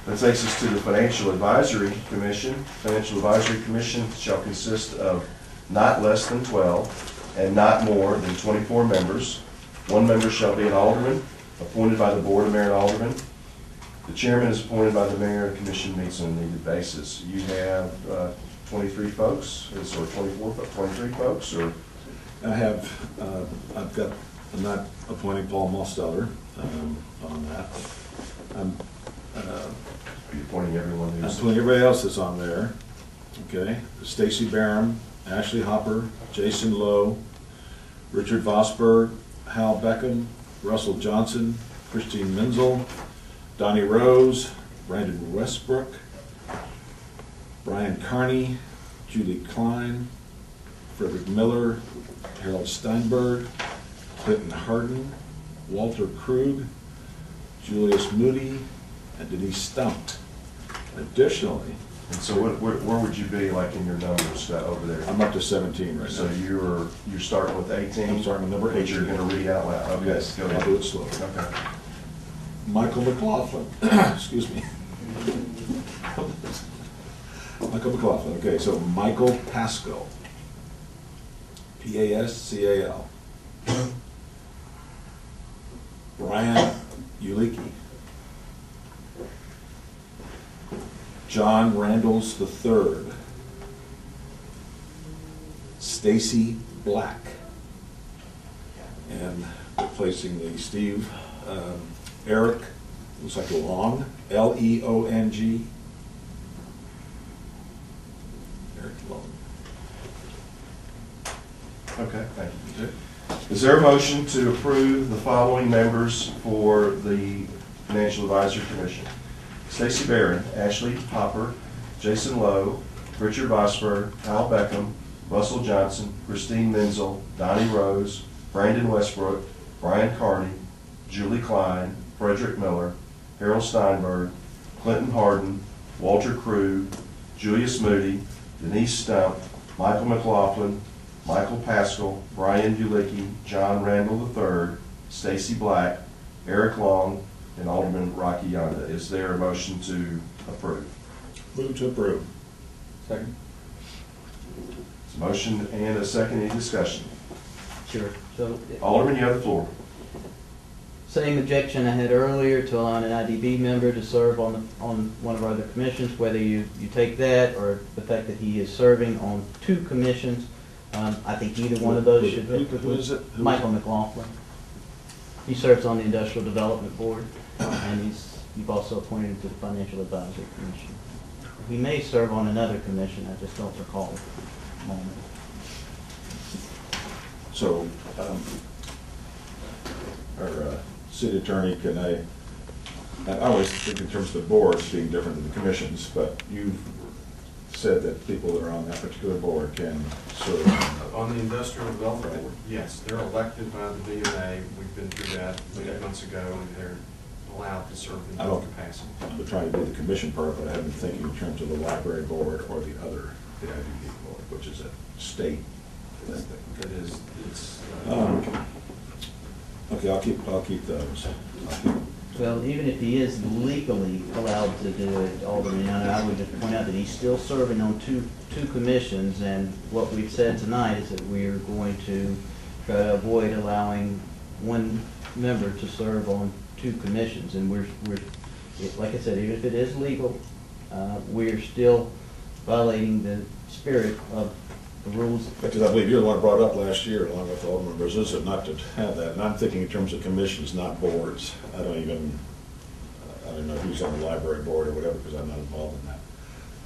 That takes us to the Financial Advisory Commission. Financial Advisory Commission shall consist of not less than 12 and not more than 24 members. One member shall be an alderman, appointed by the Board of Mayor and Aldermen. The chairman is appointed by the mayor, and the commission meets on a needed basis. You have 23 folks, or 24, 23 folks, or? I have, I've got, I'm not appointing Paul Mosteller on that. I'm appointing everyone who's... I'm appointing everybody else that's on there. Okay, Stacy Barham, Ashley Hopper, Jason Lowe, Richard Vosburg, Hal Beckham, Russell Johnson, Christine Menzel, Donnie Rose, Brandon Westbrook, Brian Carney, Julie Klein, Frederick Miller, Harold Steinberg, Clinton Harden, Walter Krug, Julius Moody, and Denise Stumpt. Additionally, and so where would you be like in your numbers over there? I'm up to 17 right so now. So you're starting with 18? I'm starting with number 18. Which you're going to read out loud. Okay, yes, go ahead. I'll do it slowly. Okay. Michael McLaughlin, excuse me. Michael McLaughlin, okay, so Michael Pascal, Pascal. Brian Ulicki, John Randalls III, Stacy Black, and replacing the Steve, Eric, looks like Long, L-E-O-N-G, Eric Long. Okay, thank you. Is there a motion to approve the following members for the Financial Advisory Commission? Stacy Barron, Ashley Hopper, Jason Lowe, Richard Vosburg, Hal Beckham, Russell Johnson, Christine Menzel, Donnie Rose, Brandon Westbrook, Brian Carney, Julie Klein, Frederick Miller, Harold Steinberg, Clinton Harden, Walter Krug, Julius Moody, Denise Stumpt, Michael McLaughlin, Michael Pascal, Brian Ulicki, John Randall III, Stacy Black, Eric Long, and Alderman Rocky Yonda. Is there a motion to approve? Move to approve. Second. It's a motion and a second. Any discussion? Sure. So, Alderman, you have the floor. same objection I had earlier to allowing an IDB member to serve on one of our other commissions, whether you take that or the fact that he is serving on 2 commissions. I think either one of those should be. Who is it? Michael McLaughlin. He serves on the Industrial Development Board, and you've also appointed him to the Financial Advisory Commission. He may serve on another commission, I just don't recall at the moment. So, our city attorney, can I always think in terms of the boards being different than the commissions, but you've said that people that are on that particular board can serve on the Industrial Development Board. Yes, they're elected by the BMA. We've been through that many months ago, and they're allowed to serve in that capacity. I'm trying to do the commission part, but I have been thinking in terms of the library board or the other, the IDB board, which is a state thing. It is. It's. Okay, I'll keep those. Well, even if he is legally allowed to do it, Alderman, I would just point out that he's still serving on two commissions, and what we've said tonight is that we are going to try to avoid allowing one member to serve on 2 commissions, and we're like I said, even if it is legal, we're still violating the spirit of the rules. Because I believe you're the one who brought up last year, along with all the members, is it not to have that? And I'm thinking in terms of commissions, not boards. I don't know who's on the library board or whatever, because I'm not involved in that.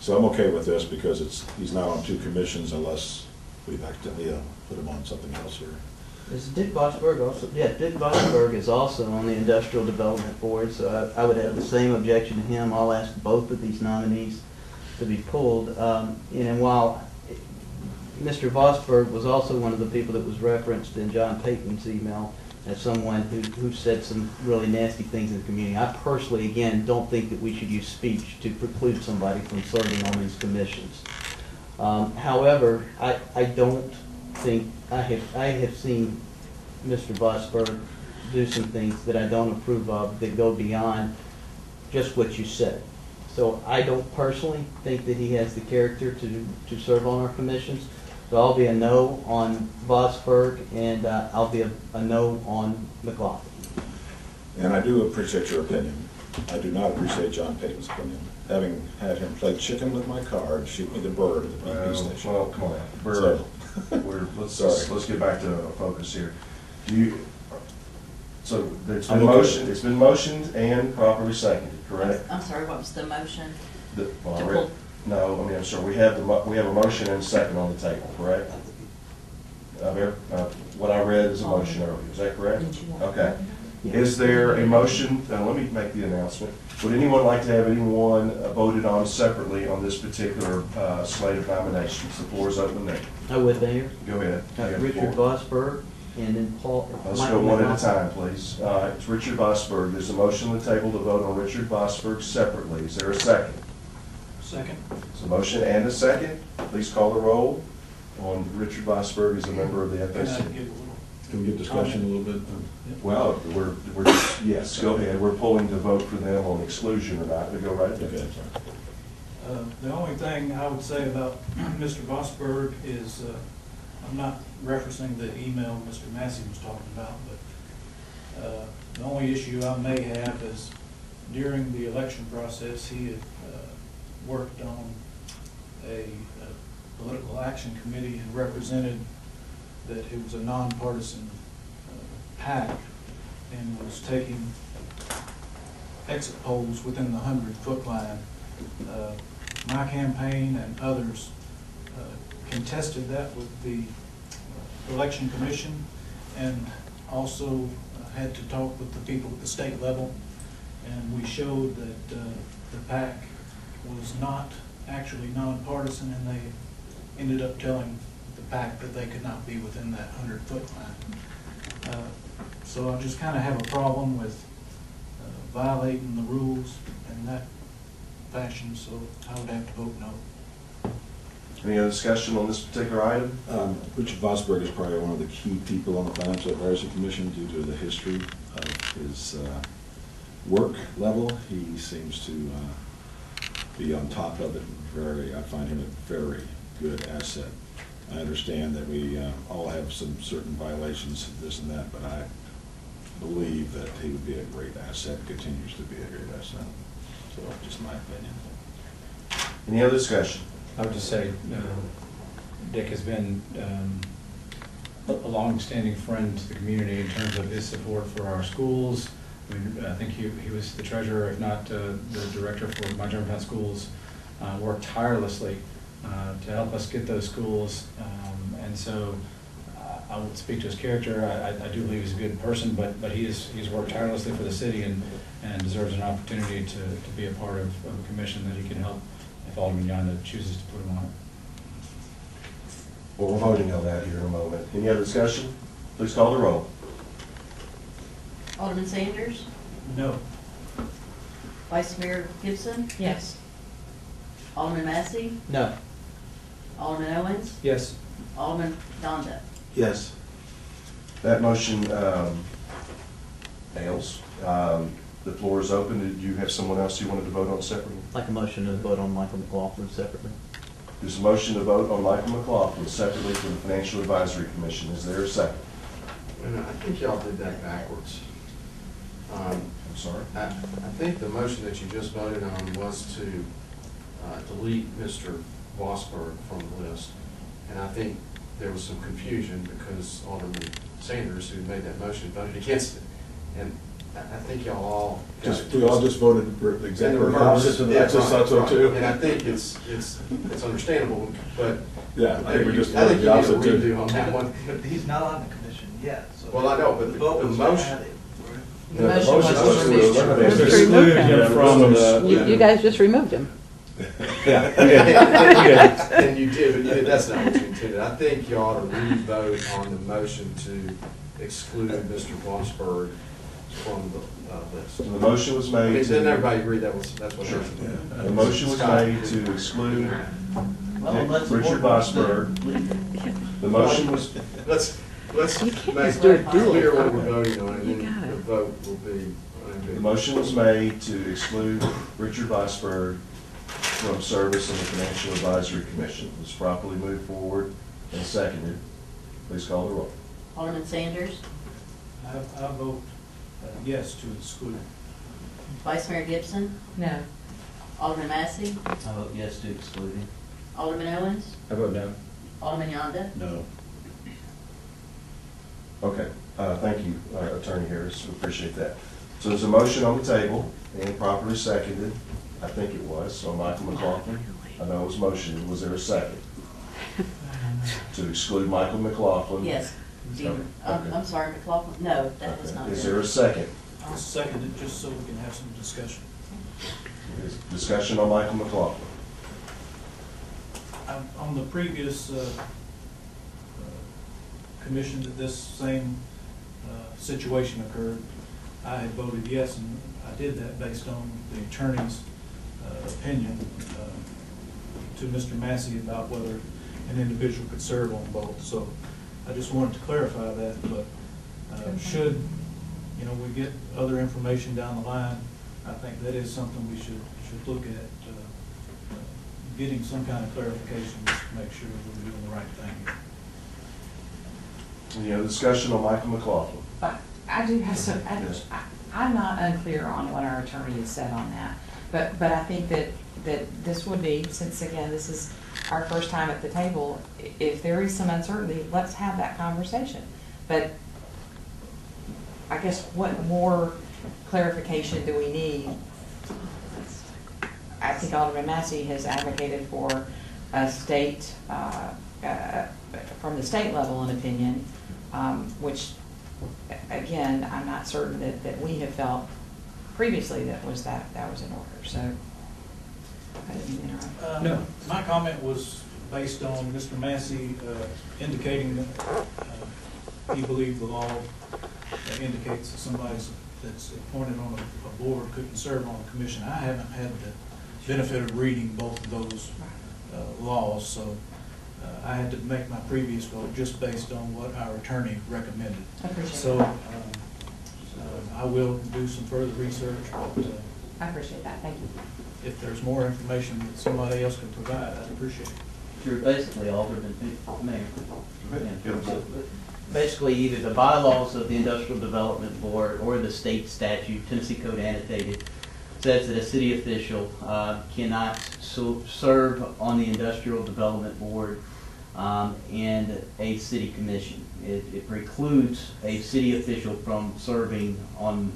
So I'm okay with this because he's not on 2 commissions unless we've accidentally put him on something else here. Is Dick Vosburg also? Yeah, Dick Vosburg is also on the Industrial Development Board, so I would have the same objection to him. I'll ask both of these nominees to be pulled. And while Mr. Vosburg was also one of the people that was referenced in John Payton's email as someone who said some really nasty things in the community, I personally, again, don't think that we should use speech to preclude somebody from serving on these commissions. However, I don't think I have seen Mr. Vosburg do some things that I don't approve of that go beyond just what you said. So I don't personally think that he has the character to serve on our commissions. So I'll be a no on Vosburg, and I'll be a no on McLaughlin. And I do appreciate your opinion. I do not appreciate John Payton's opinion. Having had him play chicken with my car and shoot me the bird at the BP station. Well, come on, So- let's get back to focus here. So it's I'm been okay. motioned, it's been motioned and properly seconded, correct? I'm sorry, what was the motion? Well, To I read- pull. No, I mean, I'm sorry, we have a motion and a second on the table, correct? What I read is a motion earlier, is that correct? Didn't you want- Okay. Is there a motion, let me make the announcement. Would anyone like to have anyone voted on separately on this particular slate of nominations? The floor is open there. I would, Mayor. Go ahead. You have the Richard floor. Vosburg, and then Paul. Let's Michael go one at a McLaughlin. time, please. It's Richard Vosburg. There's a motion on the table to vote on Richard Vosburg separately. Is there a second? Second. There's a motion and a second. Please call the roll on Richard Vosburg as a member of the Can I FAC. give a little? Can we get discussion a little bit? Well, yes, go ahead. We're pulling to vote for them on exclusion or not. We go right Okay, ahead. I'm sorry. The only thing I would say about Mr. Vosburg is, I'm not referencing the email Mr. Massey was talking about, but the only issue I may have is during the election process, he had worked on a political action committee and represented that it was a nonpartisan PAC and was taking exit polls within the 100-foot line. My campaign and others contested that with the election commission, and also had to talk with the people at the state level, and we showed that the PAC was not actually nonpartisan, and they ended up telling the PAC that they could not be within that 100-foot line. So I just kind of have a problem with violating the rules in that fashion, so I would have to vote no. Any other discussion on this particular item? Richard Vosburg is probably one of the key people on the Financial Advisory Commission due to the history of his work level. He seems to be on top of it. I find him a very good asset. I understand that we all have some certain violations of this and that, but I believe that he would be a great asset, continues to be a great asset. So, just my opinion. Any other discussion? I would just say, Dick has been a long-standing friend to the community in terms of his support for our schools. I mean, I think he was the treasurer, if not the director for my Germantown schools, worked tirelessly to help us get those schools. And so I would speak to his character. I do believe he's a good person, but he's worked tirelessly for the city and deserves an opportunity to be a part of a commission that he can help if Alderman Yonda chooses to put him on it. Well, we're voting on that here in a moment. Any other discussion? Please call the roll. Alderman Sanders? No. Vice Mayor Gibson? Yes. Alderman Massey? No. Alderman Owens? Yes. Alderman Donda? Yes. That motion fails. The floor is open. Did you have someone else you wanted to vote on separately? Like a motion to vote on Michael McLaughlin separately. There's a motion to vote on Michael McLaughlin separately for the Financial Advisory Commission. Is there a second? And I think y'all did that backwards. I'm sorry. I think the motion that you just voted on was to delete Mr. Vosburg from the list. And I think there was some confusion because Alderman Sanders, who made that motion, voted against it. And I think y'all all. We all just voted exactly the opposite to the, Yeah, I just thought so right. too. And I think it's understandable, but. Yeah, I think we just I think voted the you need a opposite too. redo on that one. But he's not on the commission yet, so. Well, I know, but the vote was motion- added. The motion was to to remove. eliminate Was to this. remove him. Yeah, From this- the- You guys just removed him. And you did, but that's not what you intended. I think you ought to re-vote on the motion to exclude Mr. Vosburg from the list. So the motion was I mean, made didn't to, everybody agree that's what Sure. happened? the motion was made to exclude Well, let's Richard vote. Vosburg. The motion was, Let's You can't make just do a duel. clear what we're voting on, and You then gotta. the vote will be, The motion was made to exclude Richard Vosburg from service on the Financial Advisory Commission. It was properly moved forward and seconded. Please call the roll. Alderman Sanders, I vote yes to exclude. Vice Mayor Gibson, No. Alderman Massey, I vote yes to exclude him. Alderman Owens, I vote no. Alderman Yonda. No. Okay, thank you, Attorney Harris, we appreciate that. So there's a motion on the table and properly seconded, I think it was, on Michael McLaughlin. I know it was motioned, was there a second? To exclude Michael McLaughlin? Yes. I'm sorry, McLaughlin, no, that was not. Is there a second? I'll second it just so we can have some discussion. Is discussion on Michael McLaughlin? On the previous commission that this same situation occurred, I had voted yes, and I did that based on the attorney's opinion to Mr. Massey about whether an individual could serve on both. So I just wanted to clarify that, but should, you know, we get other information down the line, I think that is something we should look at, getting some kind of clarification just to make sure we're doing the right thing. Any other discussion on Michael McLaughlin? But I do have some, Yes. I'm not unclear on what our attorney has said on that. But I think that this would be, since again, this is our first time at the table, if there is some uncertainty, let's have that conversation. But I guess what more clarification do we need? I think Alderman Massey has advocated for a state, from the state level, an opinion, which, again, I'm not certain that we have felt previously that was in order. So, I didn't mean to interrupt. No. My comment was based on Mr. Massey indicating that he believed the law indicates that somebody that's appointed on a board couldn't serve on a commission. I haven't had the benefit of reading both of those laws, so I had to make my previous vote just based on what our attorney recommended. I appreciate So that. I will do some further research, but I appreciate that. Thank you. if there's more information that somebody else can provide, I'd appreciate it. You're basically Alderman Mayor. Yeah. Basically, either the bylaws of the Industrial Development Board or the state statute, Tennessee Code annotated, says that a city official cannot serve on the Industrial Development Board and a city commission. It precludes a city official from serving on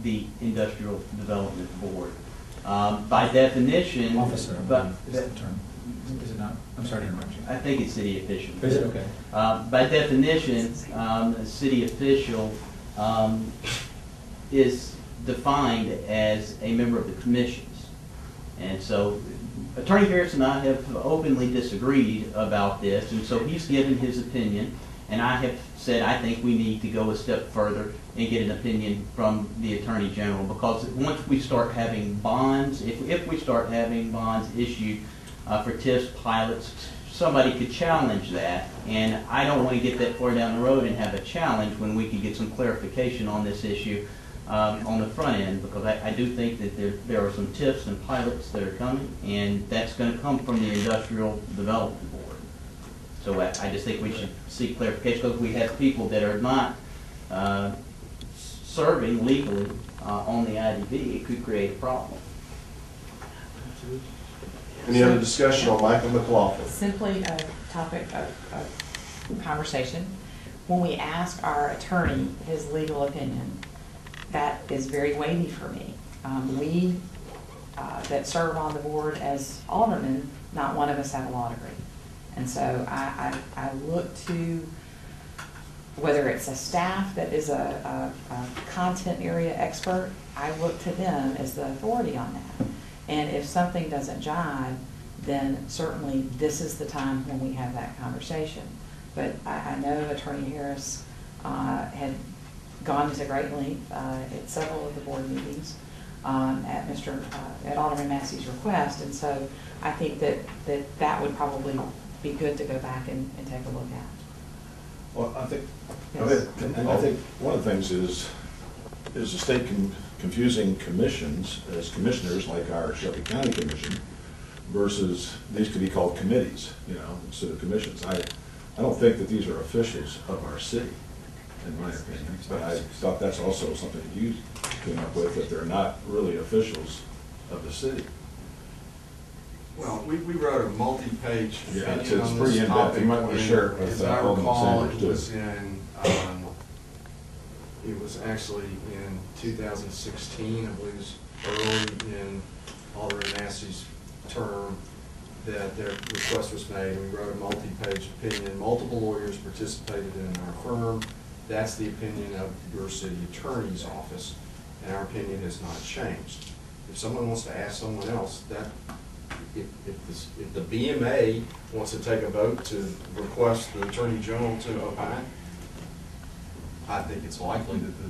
the Industrial Development Board. By definition, Officer, but is that the term? Is it not? I'm sorry to interrupt you. I think it's city official. Is it okay? By definition, a city official is defined as a member of the commissions. And so Attorney Harris and I have openly disagreed about this, and so he's given his opinion, and I have said I think we need to go a step further and get an opinion from the Attorney General, because once we start having bonds, if we start having bonds issued for TIFs pilots, somebody could challenge that, and I don't want to get that far down the road and have a challenge when we could get some clarification on this issue on the front end, because I do think that there are some TIFs and pilots that are coming, and that's going to come from the Industrial Development Board. So I just think we should seek clarification, because we have people that are not serving legally on the IDB. It could create a problem. Any other discussion on Michael McLaughlin? Simply a topic of conversation. When we ask our attorney his legal opinion, that is very weighty for me. We that serve on the board as aldermen, not one of us have a law degree. And so I look to, whether it's a staff that is a content area expert, I look to them as the authority on that. And if something doesn't jive, then certainly this is the time when we have that conversation. But I know Attorney Harris had gone into great length at several of the board meetings at Alderman Massey's request, and so I think that would probably be good to go back and take a look at. Well, I think, Yes. and I think one of the things is the state confusing commissions as commissioners, like our Shelby County Commission, versus these could be called committees, you know, instead of commissions. I don't think that these are officials of our city, in my opinion, but I thought that's also something that you came up with, that they're not really officials of the city. Well, we wrote a multi-page Yeah, it's opinion on pretty this in-depth. topic. You might want to share it with As I Alderman recall, Sanders, it too. was in, it was actually in 2016, I believe it was early in Alderman Massey's term, that their request was made. We wrote a multi-page opinion. Multiple lawyers participated in our firm. That's the opinion of your city attorney's office, and our opinion has not changed. If someone wants to ask someone else, that, if the BMA wants to take a vote to request the Attorney General to opine, I think it's likely that the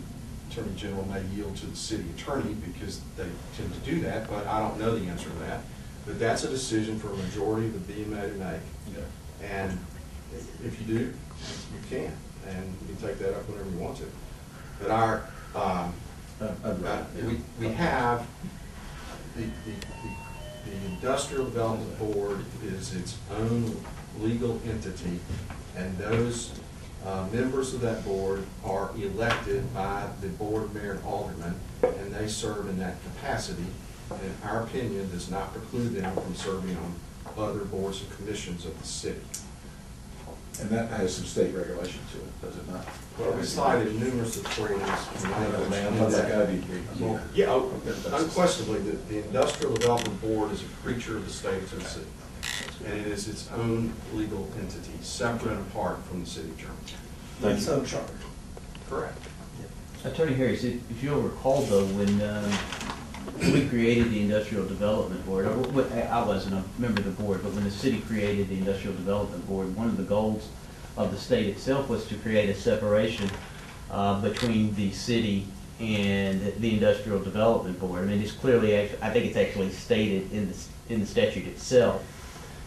Attorney General may yield to the city attorney because they tend to do that, but I don't know the answer to that. But that's a decision for a majority of the BMA to make. Yeah. And if you do, you can, and you can take that up whenever you want to. But our, we have, the Industrial Development Board is its own legal entity, and those members of that board are elected by the board, mayor, and alderman, and they serve in that capacity. And our opinion does not preclude them from serving on other boards and commissions of the city. And that has some state regulation to it, does it not? Well, we cited numerous authorities. Yeah, unquestionably, the Industrial Development Board is a creature of the state of Tennessee. And it is its own legal entity, separate and apart from the city attorney. Thank you. So charged. Correct. Attorney Harris, if you'll recall though, when we created the Industrial Development Board, I wasn't a member of the board, but when the city created the Industrial Development Board, one of the goals of the state itself was to create a separation between the city and the Industrial Development Board. I mean, it's clearly, I think it's actually stated in the statute itself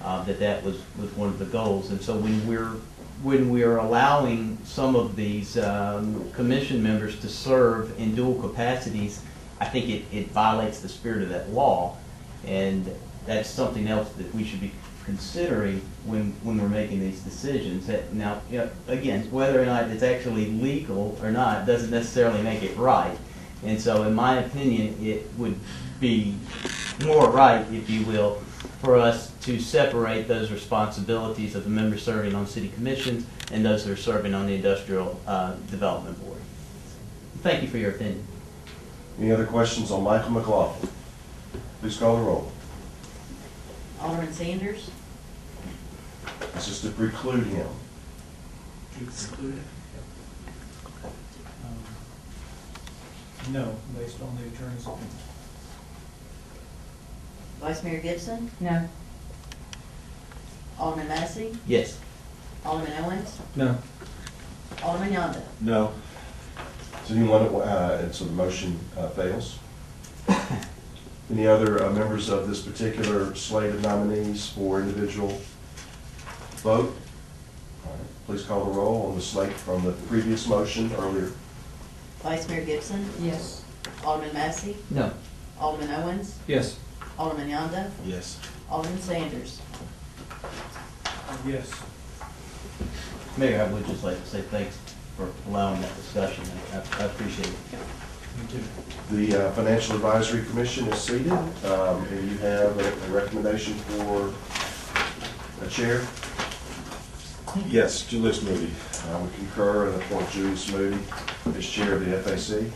that was one of the goals. And so when we're allowing some of these commission members to serve in dual capacities, I think it violates the spirit of that law, and that's something else that we should be considering when we're making these decisions. That now, you know, again, whether or not it's actually legal or not doesn't necessarily make it right. And so, in my opinion, it would be more right, if you will, for us to separate those responsibilities of the members serving on city commissions and those that are serving on the Industrial Development Board. Thank you for your opinion. Any other questions on Michael McLaughlin? Please call the roll. Alderman Sanders, This is to preclude him. No, based on the attorney's opinion. Vice Mayor Gibson, No. Alderman Massey, Yes. Alderman Owens, No. Alderman Yonda. No. Does anyone, and so the motion fails. Any other members of this particular slate of nominees for individual vote? All right, please call the roll on the slate from the previous motion earlier. Vice Mayor Gibson, Yes. Alderman Massey, No. Alderman Owens, Yes. Alderman Yonda, Yes. Alderman Sanders. Yes. Mayor, I would just like to say thanks for allowing that discussion. I appreciate it. Me too. The Financial Advisory Commission is seated, and you have a recommendation for a chair. Yes, Julius Moody. I would concur and appoint Julius Moody as chair of the FAC.